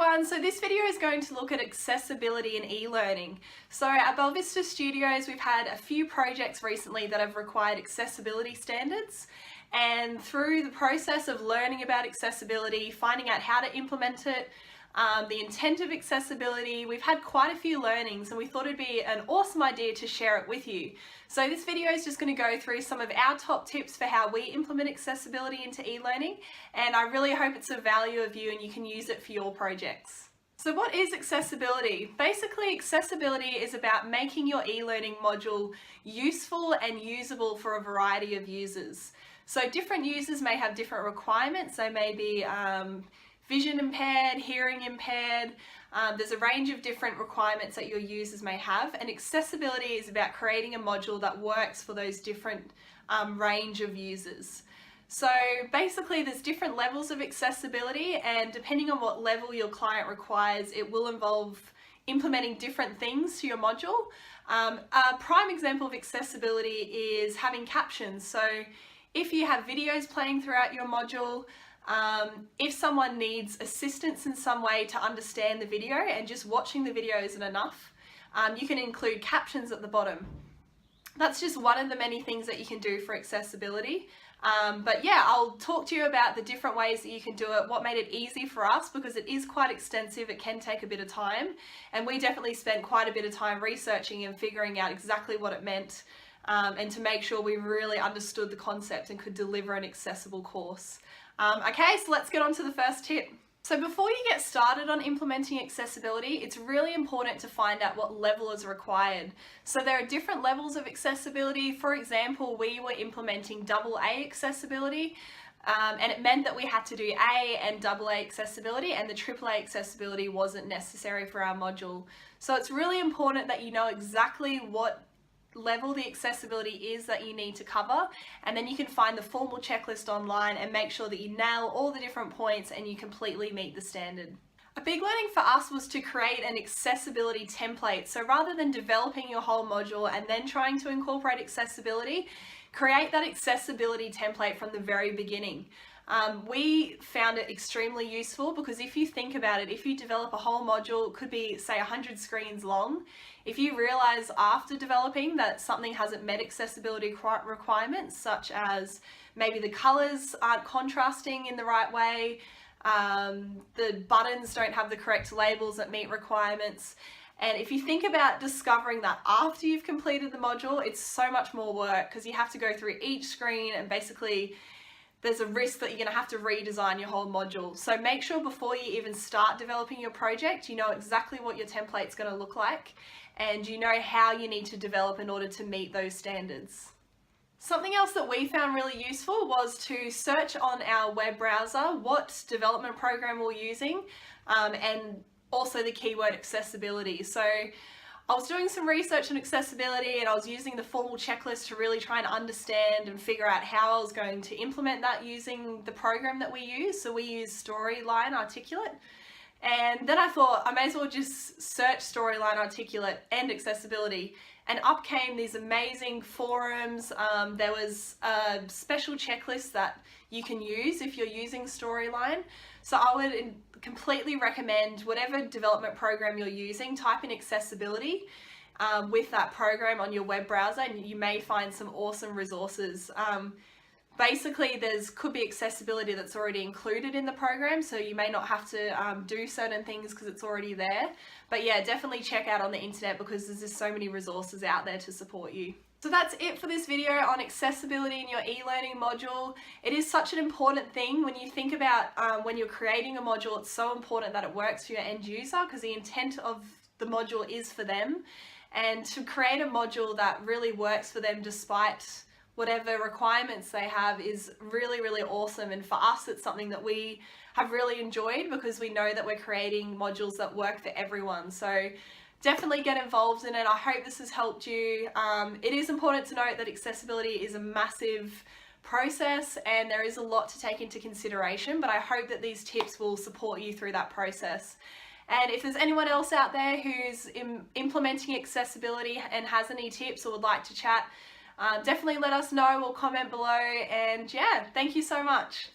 everyone, so this video is going to look at accessibility in e-learning. So at Belvista Studios we've had a few projects recently that have required accessibility standards, and through the process of learning about accessibility, finding out how to implement it, the intent of accessibility, we've had quite a few learnings and we thought it'd be an awesome idea to share it with you. So this video is just going to go through some of our top tips for how we implement accessibility into e-learning, and I really hope it's of value of you and you can use it for your projects. So what is accessibility? Basically, accessibility is about making your e-learning module useful and usable for a variety of users. So different users may have different requirements. They may be vision impaired, hearing impaired. There's a range of different requirements that your users may have, and accessibility is about creating a module that works for those different range of users. So basically there's different levels of accessibility, and depending on what level your client requires, it will involve implementing different things to your module. A prime example of accessibility is having captions. So if you have videos playing throughout your module, if someone needs assistance in some way to understand the video and just watching the video isn't enough, you can include captions at the bottom. That's just one of the many things that you can do for accessibility. But yeah, I'll talk to you about the different ways that you can do it, what made it easy for us, because it is quite extensive, it can take a bit of time, and we definitely spent quite a bit of time researching and figuring out exactly what it meant, and to make sure we really understood the concept and could deliver an accessible course. Okay, so let's get on to the first tip. So before you get started on implementing accessibility, it's really important to find out what level is required. So there are different levels of accessibility. For example, we were implementing AA accessibility, and it meant that we had to do A and AA accessibility, and the AAA accessibility wasn't necessary for our module. So it's really important that you know exactly what level the accessibility is that you need to cover, and then you can find the formal checklist online and make sure that you nail all the different points and you completely meet the standard. A big learning for us was to create an accessibility template. So rather than developing your whole module and then trying to incorporate accessibility, create that accessibility template from the very beginning. We found it extremely useful because if you think about it, if you develop a whole module, it could be say 100 screens long. If you realize after developing that something hasn't met accessibility requirements, such as maybe the colors aren't contrasting in the right way, the buttons don't have the correct labels that meet requirements, and if you think about discovering that after you've completed the module, it's so much more work because you have to go through each screen and basically there's a risk that you're going to have to redesign your whole module. So make sure before you even start developing your project, you know exactly what your template's going to look like and you know how you need to develop in order to meet those standards. Something else that we found really useful was to search on our web browser what development program we're using, and also the keyword accessibility. So I was doing some research on accessibility and I was using the formal checklist to really try and understand and figure out how I was going to implement that using the program that we use. So we use Storyline Articulate. And then I thought I may as well just search Storyline Articulate and accessibility, and up came these amazing forums. There was a special checklist that you can use if you're using Storyline. So I would completely recommend whatever development program you're using, type in accessibility with that program on your web browser and you may find some awesome resources. Basically, could be accessibility that's already included in the program, so you may not have to do certain things because it's already there. But yeah, definitely check out on the internet because there's just so many resources out there to support you. So that's it for this video on accessibility in your e-learning module. It is such an important thing when you think about when you're creating a module. It's so important that it works for your end user because the intent of the module is for them, and to create a module that really works for them despite whatever requirements they have is really, really awesome. And for us, it's something that we have really enjoyed because we know that we're creating modules that work for everyone. So definitely get involved in it. I hope this has helped you. It is important to note that accessibility is a massive process and there is a lot to take into consideration, but I hope that these tips will support you through that process. And if there's anyone else out there who's implementing accessibility and has any tips or would like to chat, definitely let us know or comment below, and yeah, thank you so much.